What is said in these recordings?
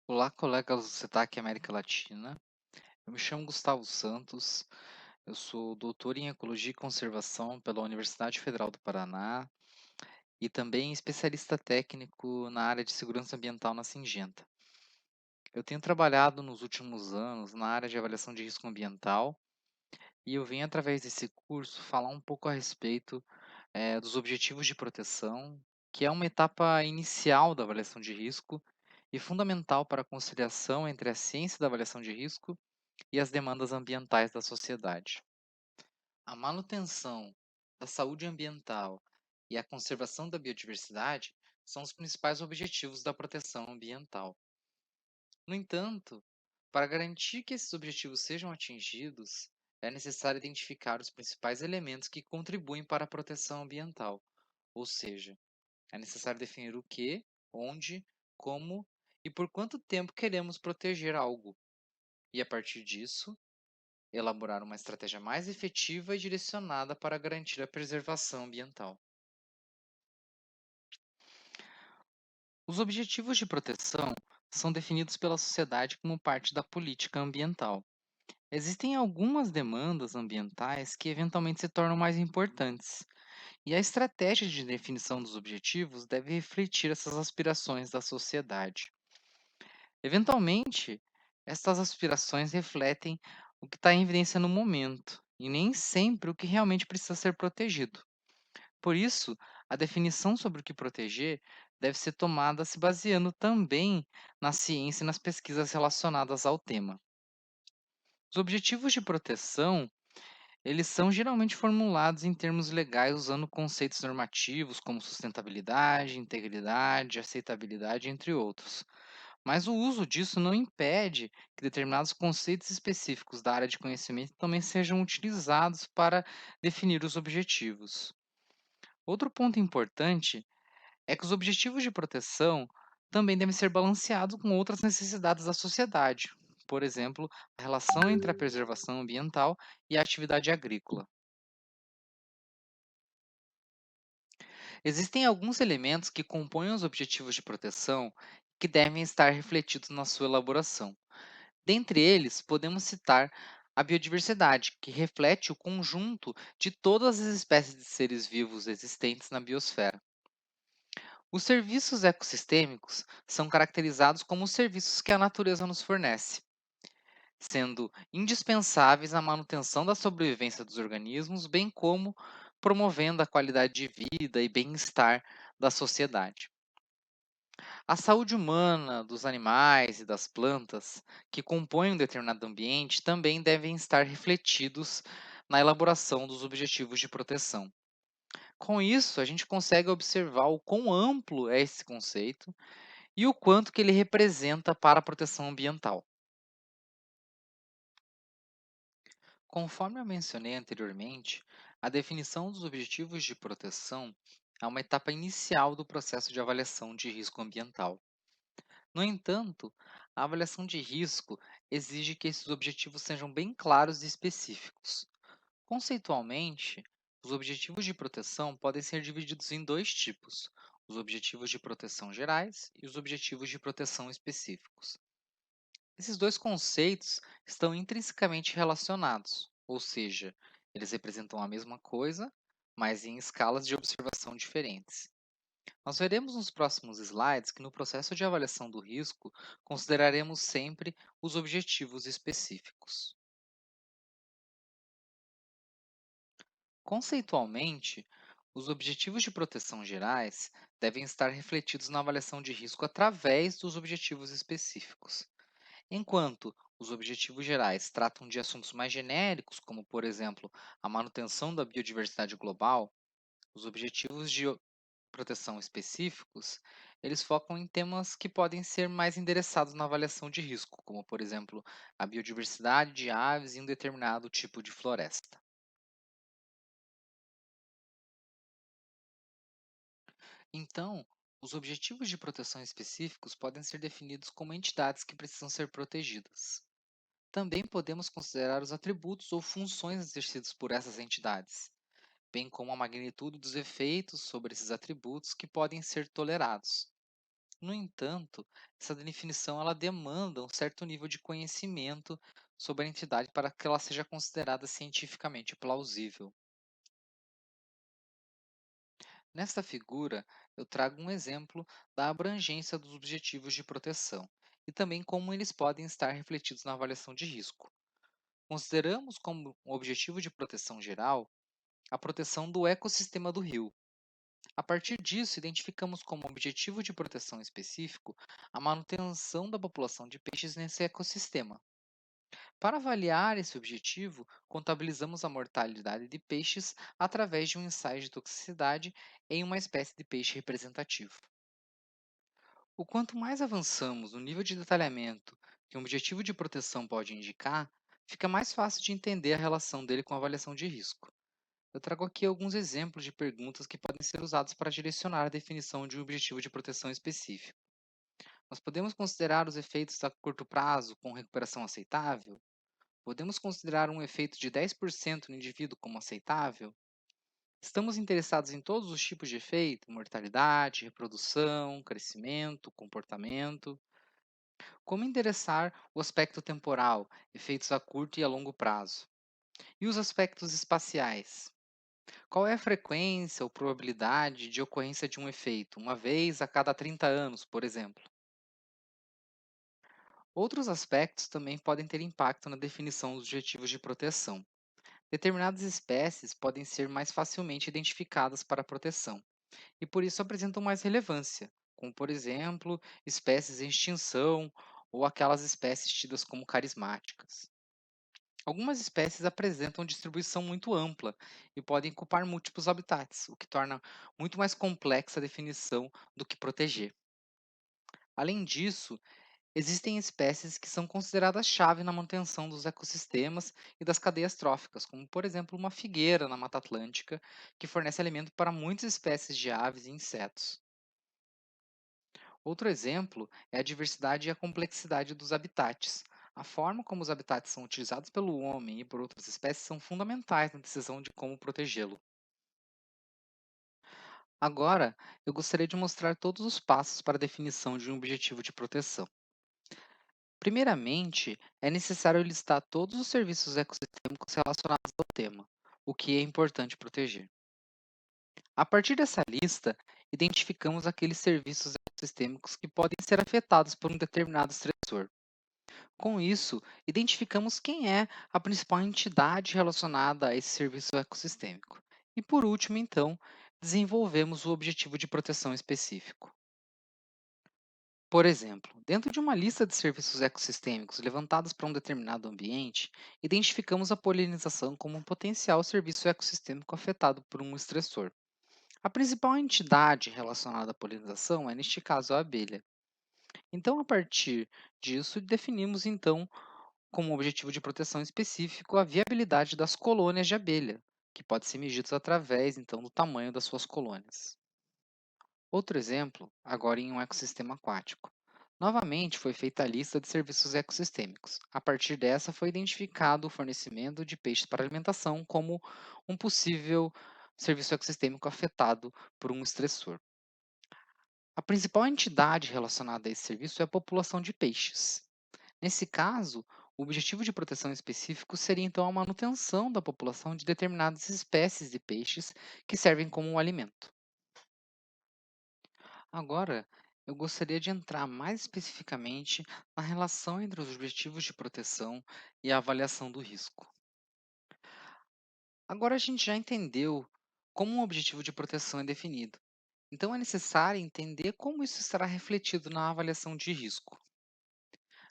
Olá, colegas do SETAC América Latina. Eu me chamo Gustavo Santos, eu sou doutor em Ecologia e Conservação pela Universidade Federal do Paraná e também especialista técnico na área de segurança ambiental na Singenta. Eu tenho trabalhado nos últimos anos na área de avaliação de risco ambiental e eu venho, através desse curso, falar um pouco a respeito dos objetivos de proteção, que é uma etapa inicial da avaliação de risco e fundamental para a conciliação entre a ciência da avaliação de risco e as demandas ambientais da sociedade. A manutenção da saúde ambiental e a conservação da biodiversidade são os principais objetivos da proteção ambiental. No entanto, para garantir que esses objetivos sejam atingidos, é necessário identificar os principais elementos que contribuem para a proteção ambiental, ou seja, é necessário definir o que, onde, como e por quanto tempo queremos proteger algo, e a partir disso, elaborar uma estratégia mais efetiva e direcionada para garantir a preservação ambiental. Os objetivos de proteção são definidos pela sociedade como parte da política ambiental. Existem algumas demandas ambientais que eventualmente se tornam mais importantes, e a estratégia de definição dos objetivos deve refletir essas aspirações da sociedade. Eventualmente, estas aspirações refletem o que está em evidência no momento, e nem sempre o que realmente precisa ser protegido. Por isso, a definição sobre o que proteger deve ser tomada se baseando também na ciência e nas pesquisas relacionadas ao tema. Os objetivos de proteção, eles são geralmente formulados em termos legais usando conceitos normativos como sustentabilidade, integridade, aceitabilidade, entre outros. Mas o uso disso não impede que determinados conceitos específicos da área de conhecimento também sejam utilizados para definir os objetivos. Outro ponto importante é que os objetivos de proteção também devem ser balanceados com outras necessidades da sociedade, por exemplo, a relação entre a preservação ambiental e a atividade agrícola. Existem alguns elementos que compõem os objetivos de proteção que devem estar refletidos na sua elaboração. Dentre eles, podemos citar a biodiversidade, que reflete o conjunto de todas as espécies de seres vivos existentes na biosfera. Os serviços ecossistêmicos são caracterizados como os serviços que a natureza nos fornece, sendo indispensáveis à manutenção da sobrevivência dos organismos, bem como promovendo a qualidade de vida e bem-estar da sociedade. A saúde humana, dos animais e das plantas que compõem um determinado ambiente também devem estar refletidos na elaboração dos objetivos de proteção. Com isso, a gente consegue observar o quão amplo é esse conceito e o quanto que ele representa para a proteção ambiental. Conforme eu mencionei anteriormente, a definição dos objetivos de proteção é uma etapa inicial do processo de avaliação de risco ambiental. No entanto, a avaliação de risco exige que esses objetivos sejam bem claros e específicos. Conceitualmente, os objetivos de proteção podem ser divididos em dois tipos: os objetivos de proteção gerais e os objetivos de proteção específicos. Esses dois conceitos estão intrinsecamente relacionados, ou seja, eles representam a mesma coisa, mas em escalas de observação diferentes. Nós veremos nos próximos slides que no processo de avaliação do risco consideraremos sempre os objetivos específicos. Conceitualmente, os objetivos de proteção gerais devem estar refletidos na avaliação de risco através dos objetivos específicos. Enquanto os objetivos gerais tratam de assuntos mais genéricos, como, por exemplo, a manutenção da biodiversidade global, os objetivos de proteção específicos, eles focam em temas que podem ser mais endereçados na avaliação de risco, como, por exemplo, a biodiversidade de aves em um determinado tipo de floresta. Então, os objetivos de proteção específicos podem ser definidos como entidades que precisam ser protegidas. Também podemos considerar os atributos ou funções exercidos por essas entidades, bem como a magnitude dos efeitos sobre esses atributos que podem ser tolerados. No entanto, essa definição ela demanda um certo nível de conhecimento sobre a entidade para que ela seja considerada cientificamente plausível. Nesta figura, eu trago um exemplo da abrangência dos objetivos de proteção e também como eles podem estar refletidos na avaliação de risco. Consideramos como um objetivo de proteção geral a proteção do ecossistema do rio. A partir disso, identificamos como objetivo de proteção específico a manutenção da população de peixes nesse ecossistema. Para avaliar esse objetivo, contabilizamos a mortalidade de peixes através de um ensaio de toxicidade em uma espécie de peixe representativo. O quanto mais avançamos no nível de detalhamento que um objetivo de proteção pode indicar, fica mais fácil de entender a relação dele com a avaliação de risco. Eu trago aqui alguns exemplos de perguntas que podem ser usadas para direcionar a definição de um objetivo de proteção específico. Nós podemos considerar os efeitos a curto prazo com recuperação aceitável? Podemos considerar um efeito de 10% no indivíduo como aceitável? Estamos interessados em todos os tipos de efeito, mortalidade, reprodução, crescimento, comportamento? Como endereçar o aspecto temporal, efeitos a curto e a longo prazo? E os aspectos espaciais? Qual é a frequência ou probabilidade de ocorrência de um efeito, uma vez a cada 30 anos, por exemplo? Outros aspectos também podem ter impacto na definição dos objetivos de proteção. Determinadas espécies podem ser mais facilmente identificadas para a proteção e por isso apresentam mais relevância, como por exemplo, espécies em extinção ou aquelas espécies tidas como carismáticas. Algumas espécies apresentam distribuição muito ampla e podem ocupar múltiplos habitats, o que torna muito mais complexa a definição do que proteger. Além disso, existem espécies que são consideradas chave na manutenção dos ecossistemas e das cadeias tróficas, como por exemplo uma figueira na Mata Atlântica, que fornece alimento para muitas espécies de aves e insetos. Outro exemplo é a diversidade e a complexidade dos habitats. A forma como os habitats são utilizados pelo homem e por outras espécies são fundamentais na decisão de como protegê-lo. Agora, eu gostaria de mostrar todos os passos para a definição de um objetivo de proteção. Primeiramente, é necessário listar todos os serviços ecossistêmicos relacionados ao tema, o que é importante proteger. A partir dessa lista, identificamos aqueles serviços ecossistêmicos que podem ser afetados por um determinado estressor. Com isso, identificamos quem é a principal entidade relacionada a esse serviço ecossistêmico. E por último, então, desenvolvemos o objetivo de proteção específico. Por exemplo, dentro de uma lista de serviços ecossistêmicos levantados para um determinado ambiente, identificamos a polinização como um potencial serviço ecossistêmico afetado por um estressor. A principal entidade relacionada à polinização é, neste caso, a abelha. Então, a partir disso, definimos então como objetivo de proteção específico a viabilidade das colônias de abelha, que pode ser medido através então do tamanho das suas colônias. Outro exemplo, agora em um ecossistema aquático. Novamente foi feita a lista de serviços ecossistêmicos. A partir dessa foi identificado o fornecimento de peixes para alimentação como um possível serviço ecossistêmico afetado por um estressor. A principal entidade relacionada a esse serviço é a população de peixes. Nesse caso, o objetivo de proteção específico seria então a manutenção da população de determinadas espécies de peixes que servem como um alimento. Agora, eu gostaria de entrar mais especificamente na relação entre os objetivos de proteção e a avaliação do risco. Agora a gente já entendeu como um objetivo de proteção é definido. Então é necessário entender como isso estará refletido na avaliação de risco.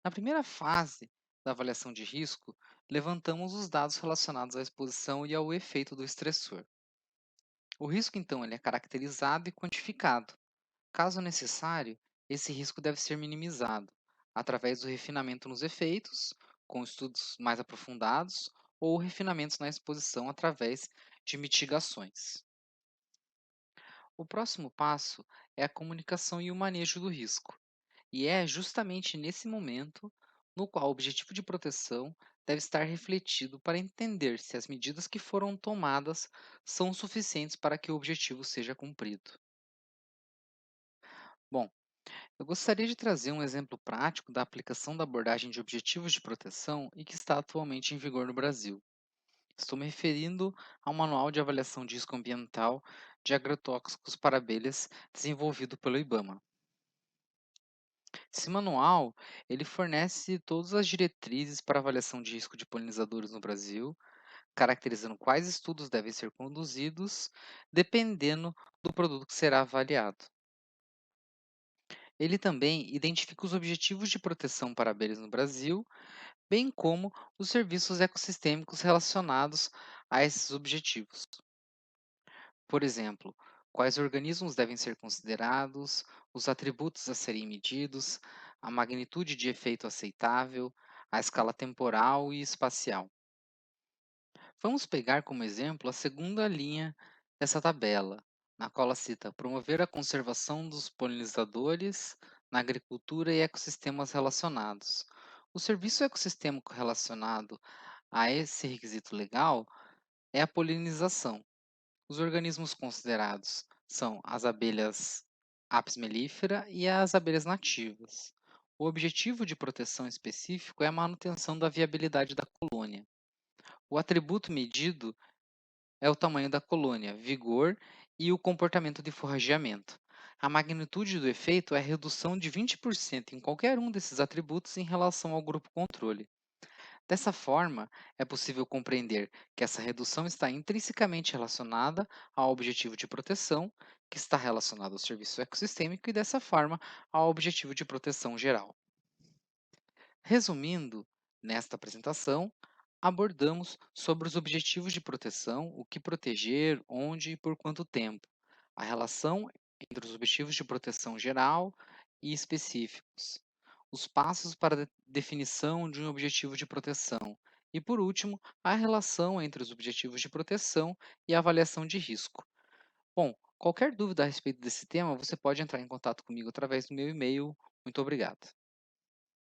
Na primeira fase da avaliação de risco, levantamos os dados relacionados à exposição e ao efeito do estressor. O risco, então, ele é caracterizado e quantificado. Caso necessário, esse risco deve ser minimizado através do refinamento nos efeitos, com estudos mais aprofundados, ou refinamentos na exposição através de mitigações. O próximo passo é a comunicação e o manejo do risco. E é justamente nesse momento no qual o objetivo de proteção deve estar refletido para entender se as medidas que foram tomadas são suficientes para que o objetivo seja cumprido. Bom, Eu gostaria de trazer um exemplo prático da aplicação da abordagem de objetivos de proteção e que está atualmente em vigor no Brasil. Estou me referindo ao Manual de Avaliação de Risco Ambiental de Agrotóxicos para Abelhas, desenvolvido pelo IBAMA. Esse manual, ele fornece todas as diretrizes para avaliação de risco de polinizadores no Brasil, caracterizando quais estudos devem ser conduzidos, dependendo do produto que será avaliado. Ele também identifica os objetivos de proteção para abelhas no Brasil, bem como os serviços ecossistêmicos relacionados a esses objetivos. Por exemplo, quais organismos devem ser considerados, os atributos a serem medidos, a magnitude de efeito aceitável, a escala temporal e espacial. Vamos pegar como exemplo a segunda linha dessa tabela, na qual ela cita promover a conservação dos polinizadores na agricultura e ecossistemas relacionados. O serviço ecossistêmico relacionado a esse requisito legal é a polinização. Os organismos considerados são as abelhas Apis mellifera e as abelhas nativas. O objetivo de proteção específico é a manutenção da viabilidade da colônia. O atributo medido é o tamanho da colônia, vigor e o comportamento de forrageamento. A magnitude do efeito é a redução de 20% em qualquer um desses atributos em relação ao grupo controle. Dessa forma, é possível compreender que essa redução está intrinsecamente relacionada ao objetivo de proteção, que está relacionado ao serviço ecossistêmico, e dessa forma ao objetivo de proteção geral. Resumindo, nesta apresentação, abordamos sobre os objetivos de proteção, o que proteger, onde e por quanto tempo, a relação entre os objetivos de proteção geral e específicos, os passos para a definição de um objetivo de proteção e, por último, a relação entre os objetivos de proteção e a avaliação de risco. Bom, qualquer dúvida a respeito desse tema, você pode entrar em contato comigo através do meu e-mail. Muito obrigado.